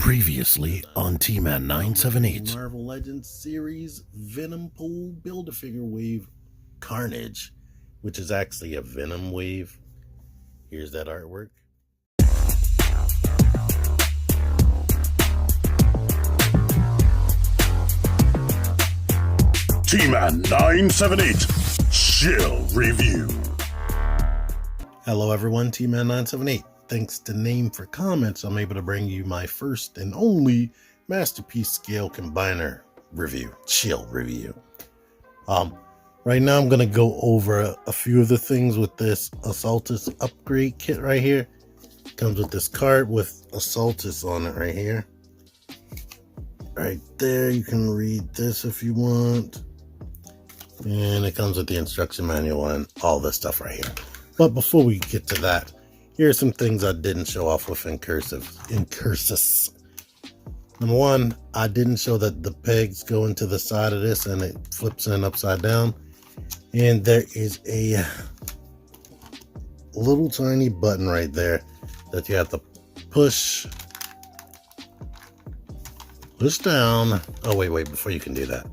Previously on T-Man 978. Marvel Legends series Venom Pool Build-A-Figure Wave Carnage, which is actually a Venom wave. Here's that artwork. T-Man 978 Chill Review. Hello everyone, T-Man 978. Thanks to Name for Comments, I'm able to bring you my first and only Masterpiece Scale Combiner review, Chill Review. Right now I'm going to go over a few of the things with this Assaultus upgrade kit right here. Comes with this card with Assaultus on it right here. Right there, you can read this if you want. And it comes with the instruction manual and all this stuff right here. But before we get to that, here are some things I didn't show off with in cursus. Number one, I didn't show that the pegs go into the side of this and it flips in upside down. And there is a little tiny button right there that you have to push down. Oh, wait, before you can do that,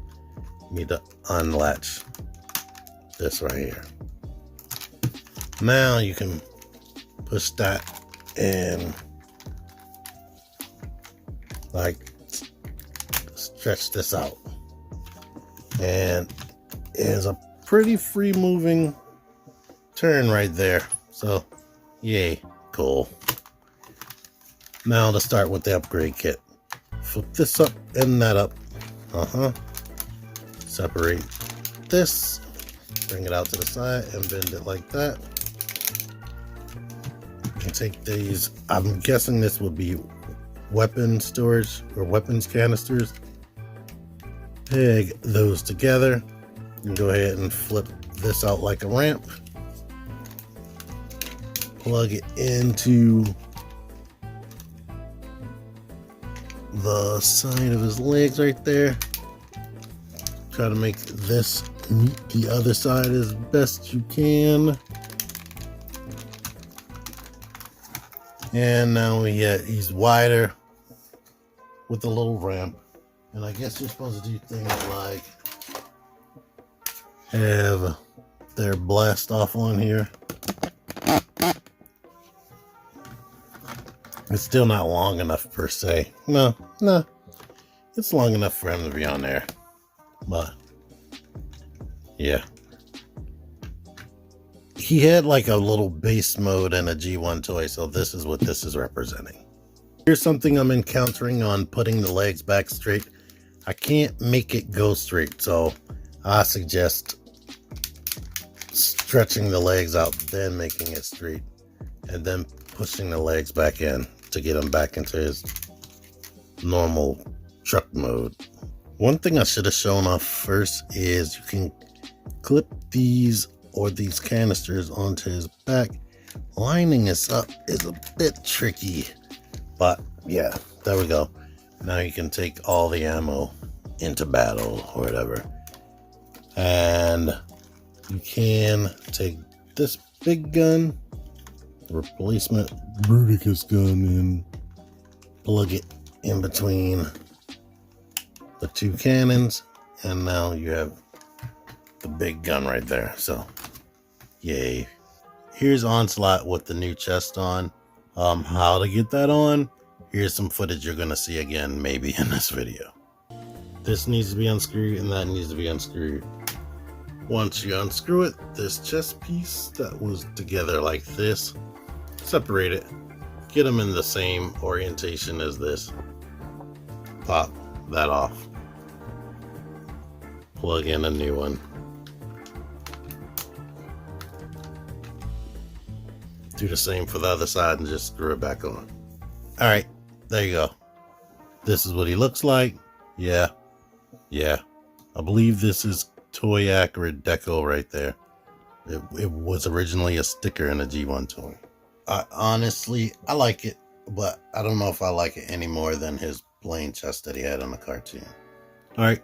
you need to unlatch this right here. Now you can push that and like stretch this out, and it is a pretty free moving turn right there, so yay, cool. Now to start with the upgrade kit, flip this up and that up, separate this, bring it out to the side and bend it like that. You can take these, I'm guessing this would be weapon storage or weapons canisters, peg those together and go ahead and flip this out like a ramp, plug it into the side of his legs right there, try to make this meet the other side as best you can. And now he's wider with a little ramp. And I guess you're supposed to do things like have their blast off on here. It's still not long enough per se. No, it's long enough for him to be on there. But yeah. He had like a little base mode and a G1 toy, so this is what this is representing. Here's something I'm encountering on putting the legs back straight. I can't make it go straight, so I suggest stretching the legs out, then making it straight, and then pushing the legs back in to get him back into his normal truck mode. One thing I should have shown off first is you can clip these canisters onto his back. Lining this up is a bit tricky, but yeah, there we go. Now you can take all the ammo into battle or whatever, and you can take this big gun, replacement Bruticus gun, and plug it in between the two cannons, and now you have the big gun right there. So yay. Here's Onslaught with the new chest on. How to get that on, here's some footage you're gonna see again maybe in this video. This needs to be unscrewed and that needs to be unscrewed. Once you unscrew it, this chest piece that was together like this, separate it, get them in the same orientation as this, pop that off, plug in a new one, do the same for the other side and just screw it back on. All right, there you go. This is what he looks like. Yeah, I believe this is toy accurate deco right there. It was originally a sticker in a G1 toy. Honestly, I like it, but I don't know if I like it any more than his plain chest that he had on the cartoon. All right,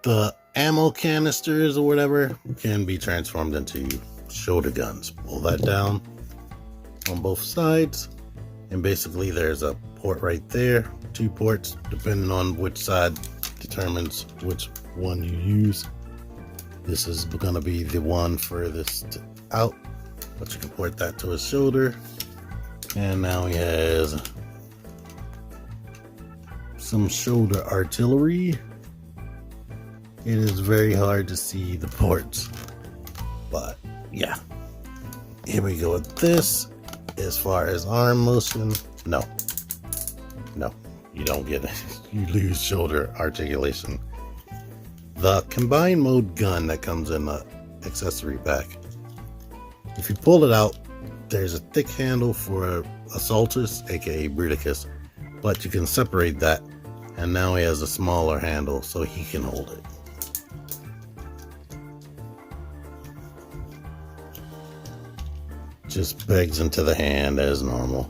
the ammo canisters or whatever can be transformed into shoulder guns. Pull that down on both sides, and basically there's a port right there 2 ports, depending on which side determines which one you use. This is going to be the one furthest out, but you can port that to his shoulder. And now he has some shoulder artillery. It is very hard to see the ports, but yeah. Here we go with this. As far as arm motion, no, you don't get it. You lose shoulder articulation. The combined mode gun that comes in the accessory pack, if you pull it out, there's a thick handle for Assaultus, aka Bruticus, but you can separate that, and now he has a smaller handle so he can hold it. Just pegs into the hand as normal.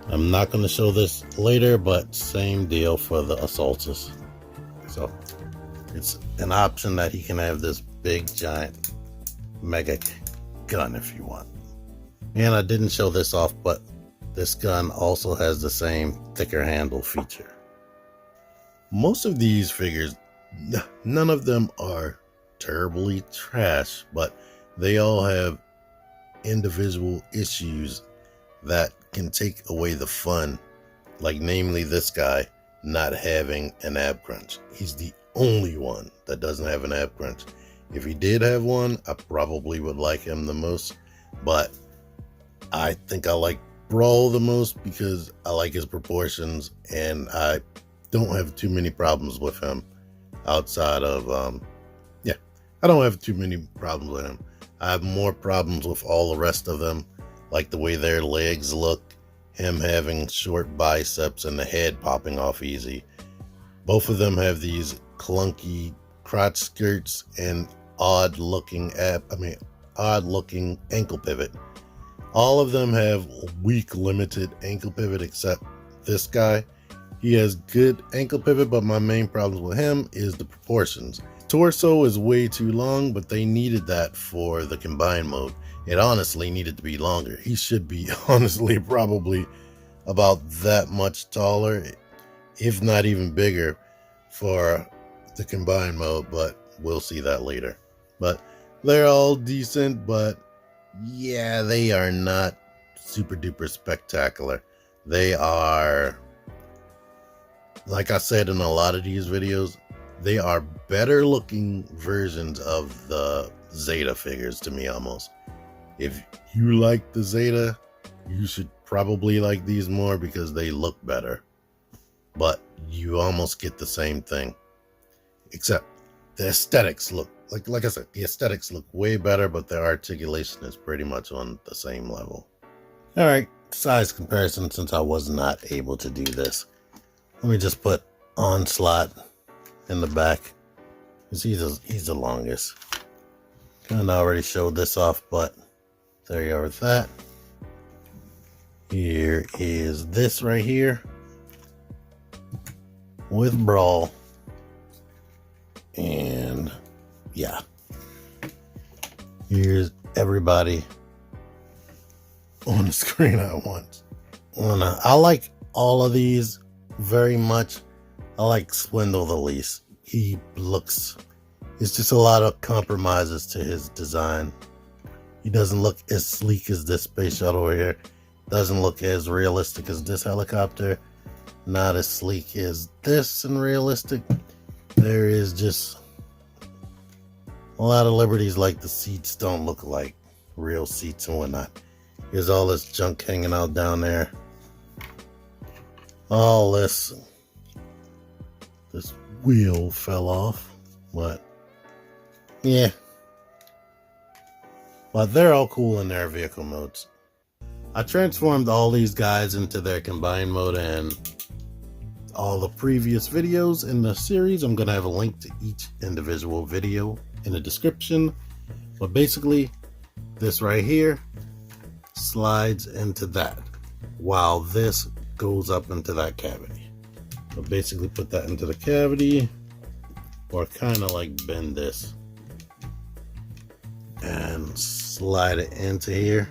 I'm not going to show this later, but same deal for the Assaultus. So it's an option that he can have this big giant mega gun if you want. And I didn't show this off, but this gun also has the same thicker handle feature. Most of these figures, none of them are terribly trash, but they all have individual issues that can take away the fun, like namely this guy not having an ab crunch. He's the only one that doesn't have an ab crunch. If he did have one, I probably would like him the most, but I think I like Brawl the most because I like his proportions and I don't have too many problems with him outside of I don't have too many problems with him. I have more problems with all the rest of them, like the way their legs look, him having short biceps and the head popping off easy. Both of them have these clunky crotch skirts and odd looking ankle pivot. All of them have weak limited ankle pivot except this guy. He has good ankle pivot, but my main problem with him is the proportions. Torso is way too long, but they needed that for the combined mode. It honestly needed to be longer. He should be honestly probably about that much taller, if not even bigger, for the combined mode, but we'll see that later. But they're all decent, but yeah, they are not super duper spectacular. They are, like I said in a lot of these videos, they are better looking versions of the Zeta figures to me almost. If you like the Zeta, you should probably like these more because they look better. But you almost get the same thing. Except the aesthetics look, like I said, the aesthetics look way better, but their articulation is pretty much on the same level. Alright, size comparison since I was not able to do this. Let me just put Onslaught in the back, because he's the longest. Kind of already showed this off, but there you are with that. Here is this right here with Brawl, and yeah, here's everybody on the screen at once. I like all of these very much. I like Swindle the least. He looks, it's just a lot of compromises to his design. He doesn't look as sleek as this space shuttle over here. Doesn't look as realistic as this helicopter. Not as sleek as this and realistic. There is just a lot of liberties, like the seats don't look like real seats and whatnot. Here's all this junk hanging out down there. All this wheel fell off, but yeah. But they're all cool in their vehicle modes. I transformed all these guys into their combined mode, and all the previous videos in the series, I'm going to have a link to each individual video in the description. But basically, this right here slides into that, while this goes up into that cavity. So basically put that into the cavity, or kind of like bend this and slide it into here.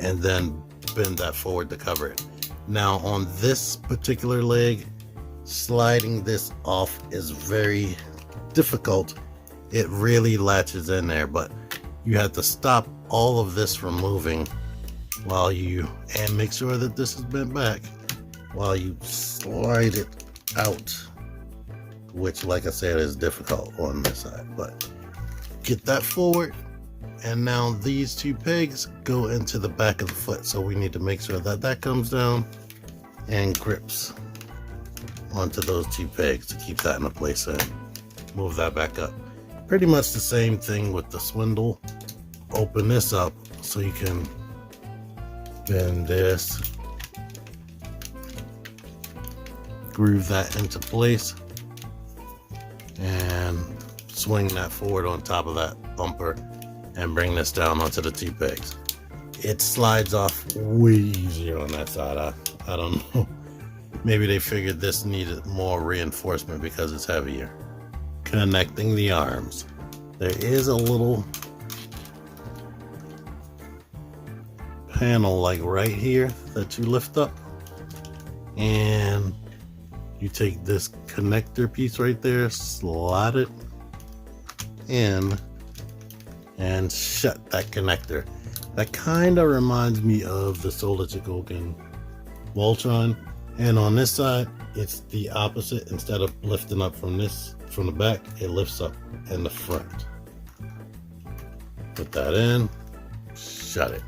and then bend that forward to cover it. Now on this particular leg, sliding this off is very difficult. It really latches in there, but you have to stop all of this from moving while you, and make sure that this is bent back while you slide it out, which, like I said, is difficult on this side. But get that forward, and now these two pegs go into the back of the foot, so we need to make sure that that comes down and grips onto those two pegs to keep that in place and move that back up. Pretty much the same thing with the swindle. Open this up so you can bend this, groove that into place, and swing that forward on top of that bumper and bring this down onto the two pegs. It slides off way easier on that side. I don't know. Maybe they figured this needed more reinforcement because it's heavier. Connecting the arms. There is a little panel like right here that you lift up, and you take this connector piece right there, slide it in, and shut that connector. That kind of reminds me of the Solitachicoken Voltron, and on this side it's the opposite. Instead of lifting up from the back, it lifts up in the front. Put that in, shut it,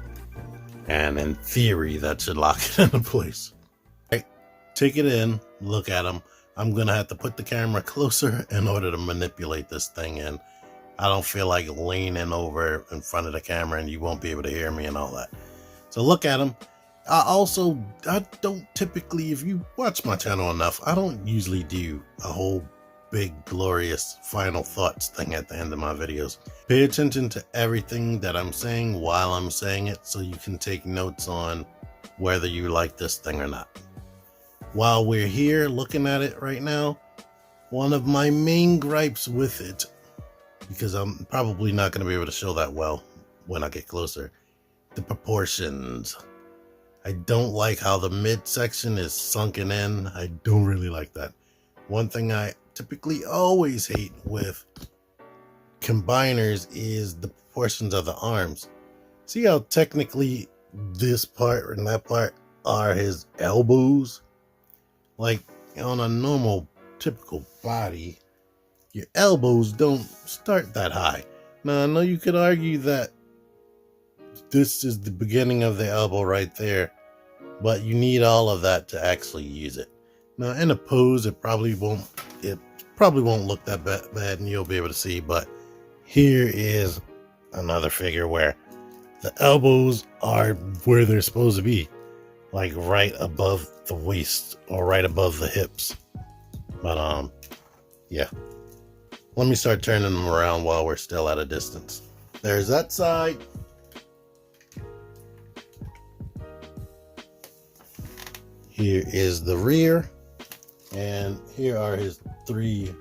and in theory that should lock it into place. Right, take it in, look at them. I'm gonna have to put the camera closer in order to manipulate this thing, and I don't feel like leaning over in front of the camera and you won't be able to hear me and all that. So look at them. I don't typically, if you watch my channel enough, I don't usually do a whole big glorious final thoughts thing at the end of my videos. Pay attention to everything that I'm saying while I'm saying it, so you can take notes on whether you like this thing or not. While we're here looking at it right now, one of my main gripes with it, because I'm probably not going to be able to show that well when I get closer, the proportions. I don't like how the midsection is sunken in. I don't really like that. One thing I typically always hate with combiners is the proportions of the arms. See how technically this part and that part are his elbows? Like on a normal typical body, your elbows don't start that high. Now I know you could argue that this is the beginning of the elbow right there, but you need all of that to actually use it. Now in a pose, it probably won't look that bad and you'll be able to see, but here is another figure where the elbows are where they're supposed to be, like right above the waist or right above the hips. But yeah, let me start turning them around while we're still at a distance. There's that side. Here is the rear, and here are his 3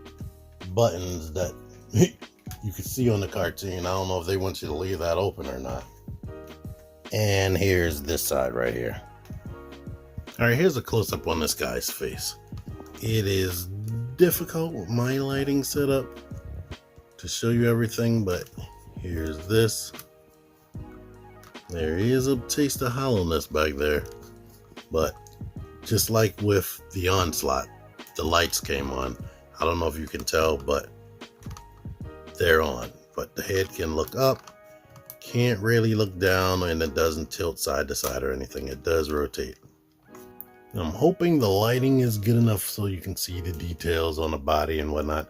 buttons that you can see on the cartoon. I don't know if they want you to leave that open or not. And here's this side right here. All right, here's a close-up on this guy's face. It is difficult with my lighting setup to show you everything, but here's this. There is a taste of hollowness back there, but just like with the Onslaught, the lights came on. I don't know if you can tell, but they're on. But the head can look up, can't really look down, and it doesn't tilt side to side or anything. It does rotate. I'm hoping the lighting is good enough so you can see the details on the body and whatnot.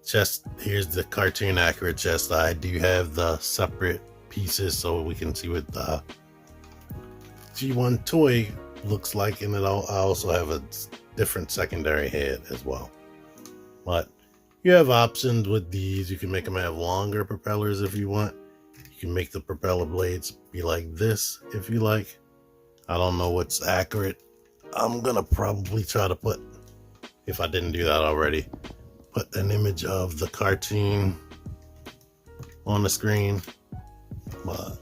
Chest, here's the cartoon accurate chest. I do have the separate pieces so we can see what the G1 toy looks like, and I also have a different secondary head as well. But you have options with these. You can make them have longer propellers if you want. You can make the propeller blades be like this if you like. I don't know what's accurate. I'm gonna probably try to put, if I didn't do that already, put an image of the cartoon on the screen. But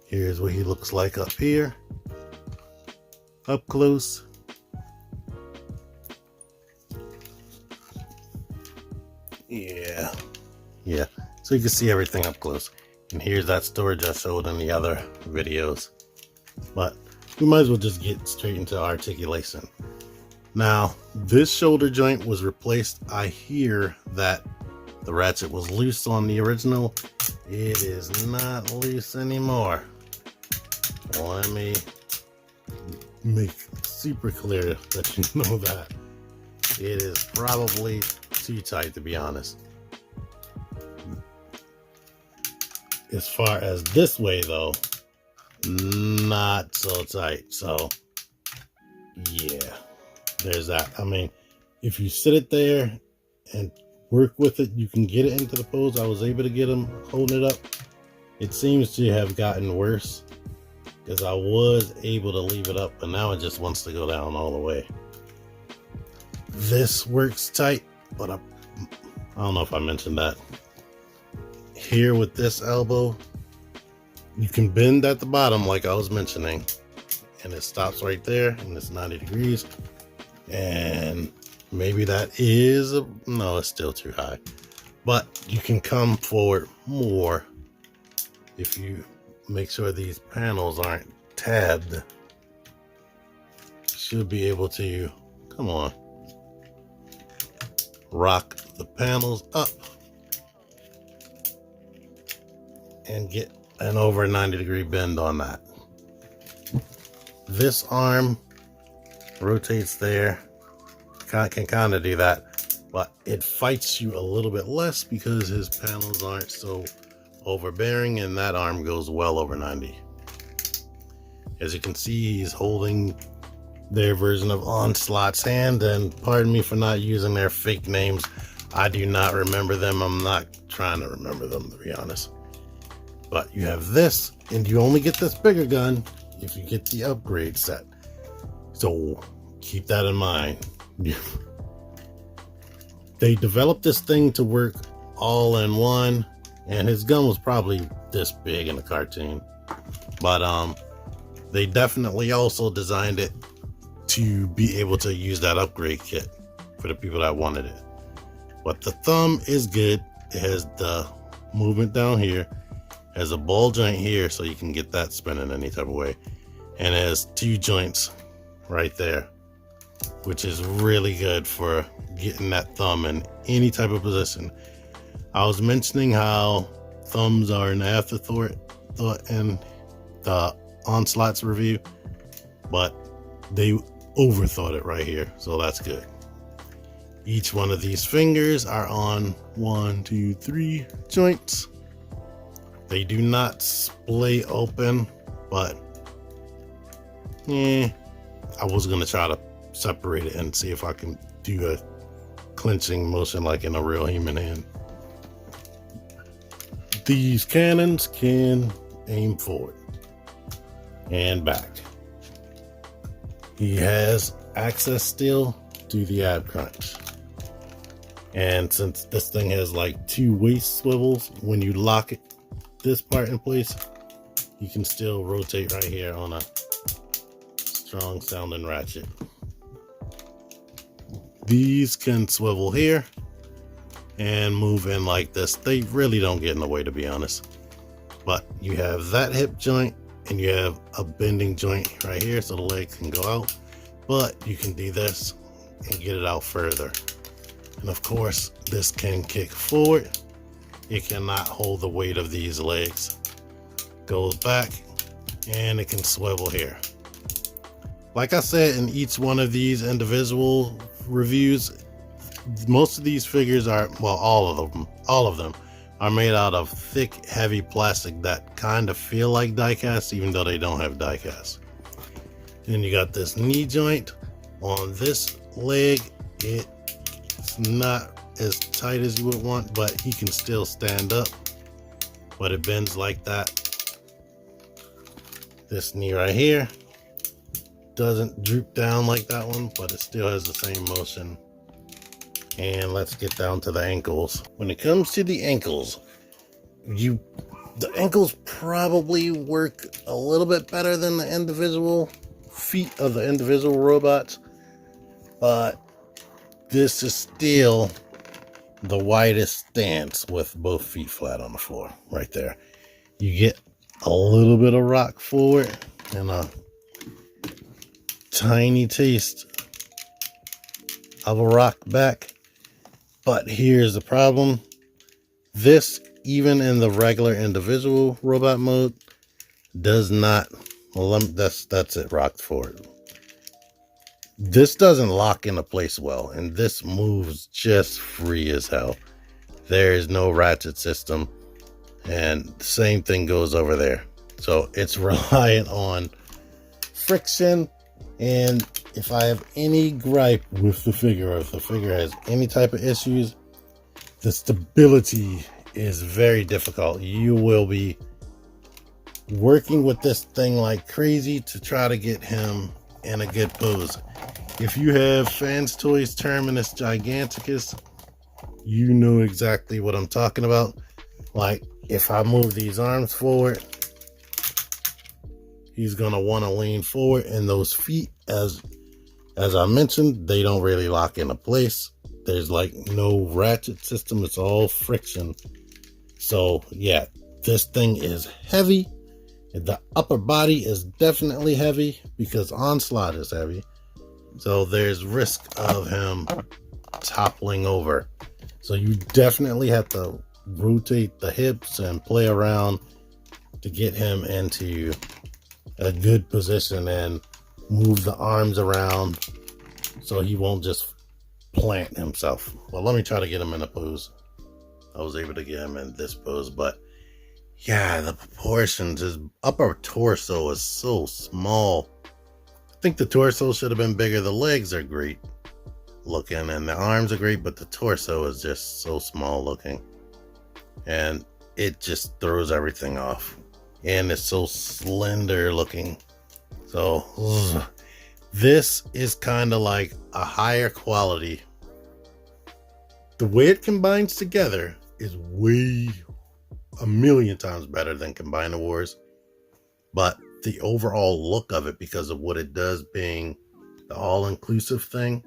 Here's what he looks like up here, up close. Yeah, so you can see everything up close. And here's that storage I showed in the other videos. But we might as well just get straight into articulation. Now, this shoulder joint was replaced. I hear that the ratchet was loose on the original. It is not loose anymore. Let me make super clear that you know that. It is probably too tight, to be honest. As far as this way though, not so tight. So yeah, there's that. I mean, if you sit it there and work with it, you can get it into the pose. I was able to get him holding it up. It seems to have gotten worse because I was able to leave it up, but now it just wants to go down all the way. This works tight, but I don't know if I mentioned that. Here with this elbow, you can bend at the bottom like I was mentioning, and it stops right there, and it's 90 degrees. And maybe that is no, it's still too high, but you can come forward more if you make sure these panels aren't tabbed. Should be able to, come on, rock the panels up and get an over 90-degree bend on that. This arm rotates there, can kind of do that, but it fights you a little bit less because his panels aren't so overbearing, and that arm goes well over 90. As you can see, he's holding their version of Onslaught's hand, and pardon me for not using their fake names. I do not remember them. I'm not trying to remember them, to be honest. But you have this, and you only get this bigger gun if you get the upgrade set. So keep that in mind. They developed this thing to work all in one, and his gun was probably this big in the cartoon. But they definitely also designed it to be able to use that upgrade kit for the people that wanted it. But the thumb is good. It has the movement down here, has a ball joint here so you can get that spinning any type of way, and it has two joints right there, which is really good for getting that thumb in any type of position. I was mentioning how thumbs are an afterthought in the Onslaught's review, but they overthought it right here, so that's good. Each one of these fingers are on 1, 2, 3 joints. They do not splay open, but I was gonna try to separate it and see if I can do a clenching motion like in a real human hand. These cannons can aim forward and back. He has access still to the ab crunch. And since this thing has like 2 waist swivels, when you lock it, this part in place, you can still rotate right here on a strong sounding ratchet. These can swivel here and move in like this. They really don't get in the way, to be honest. But you have that hip joint and you have a bending joint right here so the leg can go out, but you can do this and get it out further. And of course, this can kick forward. It cannot hold the weight of these legs. Goes back and it can swivel here. Like I said in each one of these individual reviews, most of these figures are, well, all of them are made out of thick, heavy plastic that kind of feel like die-cast, even though they don't have die-cast. Then you got this knee joint on this leg. It's not as tight as you would want, but he can still stand up, but it bends like that. This knee right here doesn't droop down like that one, but it still has the same motion. And let's get down to the ankles. When it comes to the ankles, the ankles probably work a little bit better than the individual feet of the individual robots, but this is still the widest stance with both feet flat on the floor right there. You get a little bit of rock forward and a tiny taste of a rock back. But here's the problem. This, even in the regular individual robot mode, does not, well, that's it, rocked forward. This doesn't lock into place well, and this moves just free as hell. There is no ratchet system, and the same thing goes over there. So it's reliant on friction, and if I have any gripe with the figure, or if the figure has any type of issues, the stability is very difficult. You will be working with this thing like crazy to try to get him in a good pose. If you have Fans Toys Terminus Giganticus, you know exactly what I'm talking about. Like, if I move these arms forward, he's gonna want to lean forward, and those feet, as I mentioned, they don't really lock into place. There's like no ratchet system, it's all friction. So yeah, this thing is heavy. The upper body is definitely heavy because Onslaught is heavy. So there's risk of him toppling over. So you definitely have to rotate the hips and play around to get him into a good position and move the arms around so he won't just plant himself. Well, let me try to get him in a pose. I was able to get him in this pose, but yeah, the proportions, his upper torso is so small. I think the torso should have been bigger. The legs are great looking and the arms are great, but the torso is just so small looking. And it just throws everything off. And it's so slender looking. So this is kind of like a higher quality. The way it combines together is way a million times better than Combiner Wars, but the overall look of it, because of what it does being the all-inclusive thing,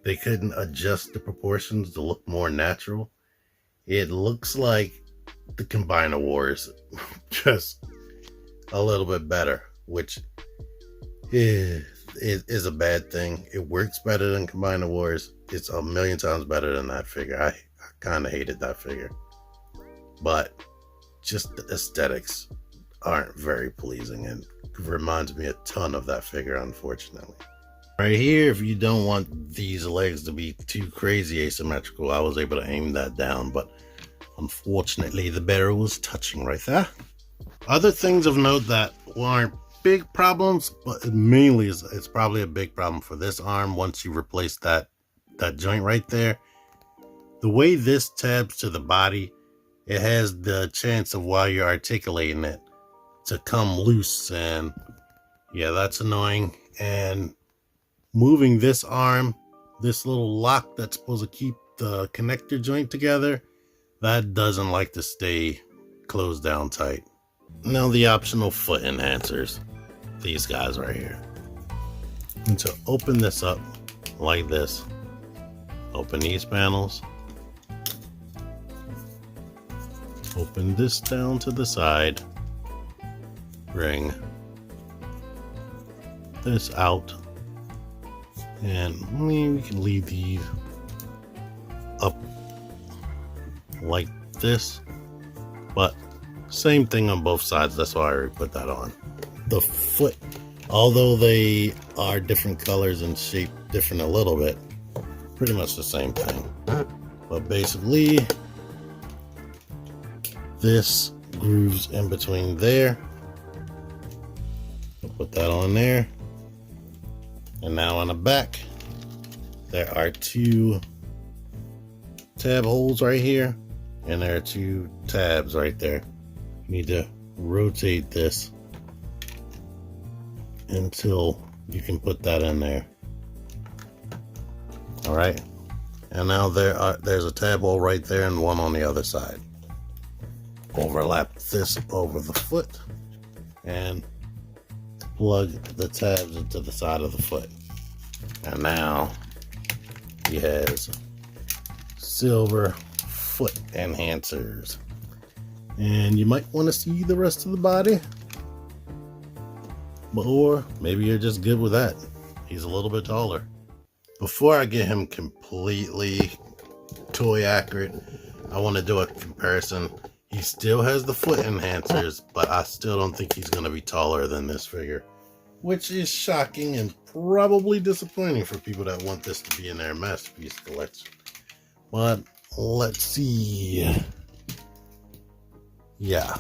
they couldn't adjust the proportions to look more natural. It looks like the Combiner Wars, just a little bit better, which is a bad thing. It works better than Combiner Wars. It's a million times better than that figure. I kind of hated that figure, but just the aesthetics aren't very pleasing and reminds me a ton of that figure, unfortunately. Right here, if you don't want these legs to be too crazy asymmetrical, I was able to aim that down, but unfortunately the barrel was touching right there. Other things of note that aren't big problems, but mainly it's probably a big problem for this arm once you replace that joint right there. The way this tabs to the body, it has the chance of, while you're articulating it, to come loose, and yeah, that's annoying. And moving this arm, this little lock that's supposed to keep the connector joint together, that doesn't like to stay closed down tight. Now the optional foot enhancers, these guys right here. And to open this up like this, open these panels, open this down to the side, bring this out, and maybe we can leave these up like this, but same thing on both sides. That's why I already put that on. The foot, although they are different colors and shape different a little bit, pretty much the same thing. But basically, this grooves in between there. I'll put that on there. And now on the back, there are two tab holes right here, and there are two tabs right there. You need to rotate this until you can put that in there. All right, and now there's a tab hole right there and one on the other side. overlap this over the foot and plug the tabs into the side of the foot. And now he has silver foot enhancers. And you might want to see the rest of the body, or maybe you're just good with that. He's a little bit taller. Before I get him completely toy accurate, I want to do a comparison. He still has the foot enhancers, but I still don't think he's going to be taller than this figure, which is shocking and probably disappointing for people that want this to be in their masterpiece collection. But let's see. Yeah.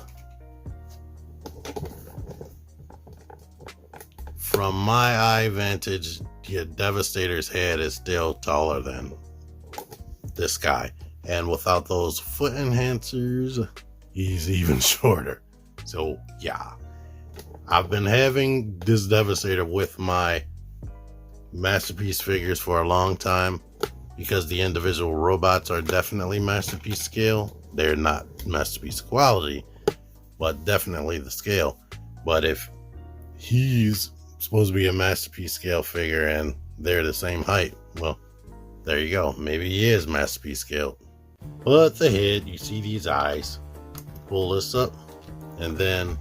From my eye vantage, the Devastator's head is still taller than this guy. And without those foot enhancers, he's even shorter. So, yeah. I've been having this Devastator with my masterpiece figures for a long time because the individual robots are definitely masterpiece scale. They're not masterpiece quality, but definitely the scale. But if he's supposed to be a masterpiece scale figure and they're the same height, well, there you go. Maybe he is masterpiece scale. But the head, you see these eyes. Pull this up and then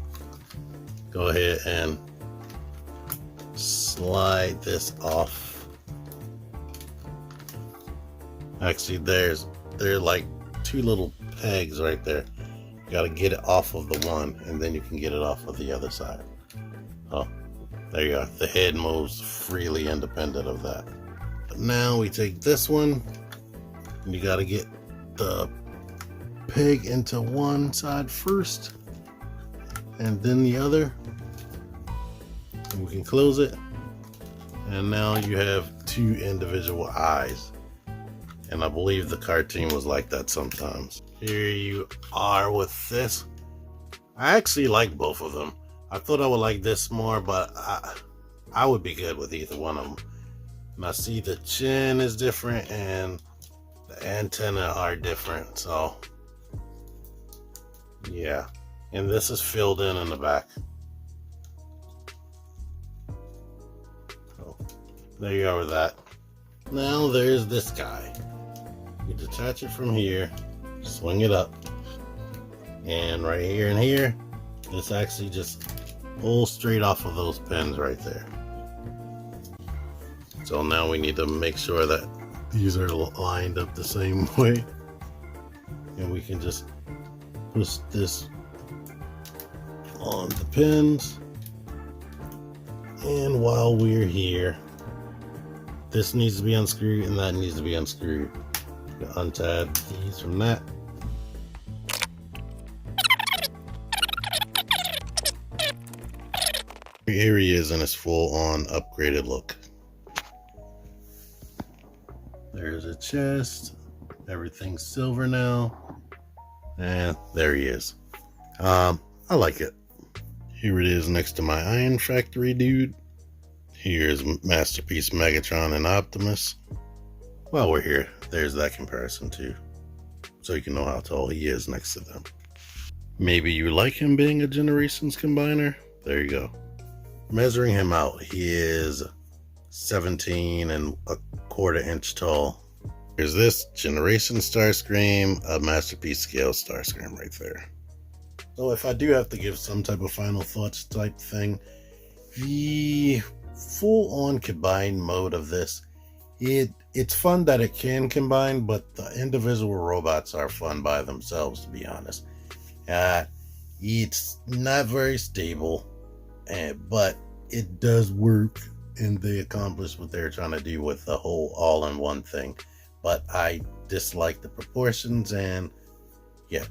go ahead and slide this off. Actually, there are like two little pegs right there. You gotta get it off of the one and then you can get it off of the other side. Oh, there you go. The head moves freely independent of that. But now we take this one and you gotta get the peg into one side first and then the other. And we can close it. And now you have two individual eyes. And I believe the cartoon was like that sometimes. Here you are with this. I actually like both of them. I thought I would like this more, but I would be good with either one of them. And I see the chin is different and the antennae are different. So, yeah. And this is filled in the back. So, there you are with that. Now there's this guy. You detach it from here, swing it up, and right here and here, this actually just pulls straight off of those pins right there. So now we need to make sure that these are lined up the same way, and we can just push this on the pins. And while we're here, this needs to be unscrewed and that needs to be unscrewed. Untab these from that. Here he is in his full-on upgraded look. There's a chest. Everything's silver now. And there he is. I like it. Here it is next to my Iron Factory dude. Here's Masterpiece Megatron and Optimus. While we're here, there's that comparison too, so you can know how tall he is next to them. Maybe you like him being a Generations combiner? There you go. Measuring him out, he is 17 and a quarter inch tall. Here's this Generation Starscream, a Masterpiece scale Starscream right there. So if I do have to give some type of final thoughts type thing, the full-on combined mode of this, it's fun that it can combine, but the individual robots are fun by themselves, to be honest. It's not very stable, but it does work, and they accomplish what they're trying to do with the whole all-in-one thing. But I dislike the proportions, and yeah,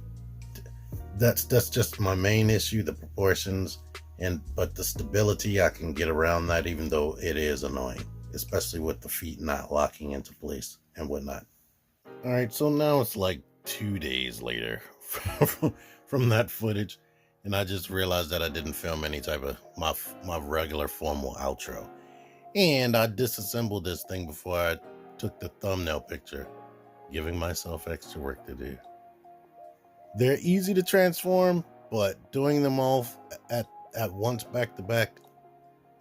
that's just my main issue, the proportions. But the stability, I can get around that, even though it is annoying, especially with the feet not locking into place and whatnot. All right, so now it's like 2 days later from that footage, and I just realized that I didn't film any type of my regular formal outro. And I disassembled this thing before I took the thumbnail picture, giving myself extra work to do. They're easy to transform, but doing them all at once back to back,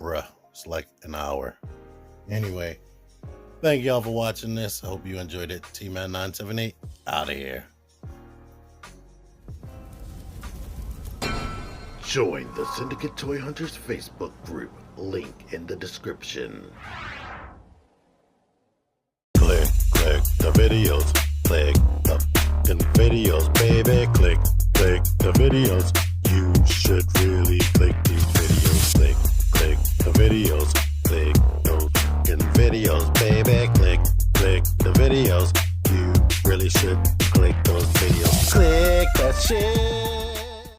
bruh, it's like an hour. Anyway, thank y'all for watching this. I hope you enjoyed it. T-Man978 out of here. Join the Syndicate Toy Hunters Facebook group. Link in the description. Click the videos. Click the videos, baby. Click the videos. You should really click these videos. Click the videos. Click those videos, baby. Click the videos.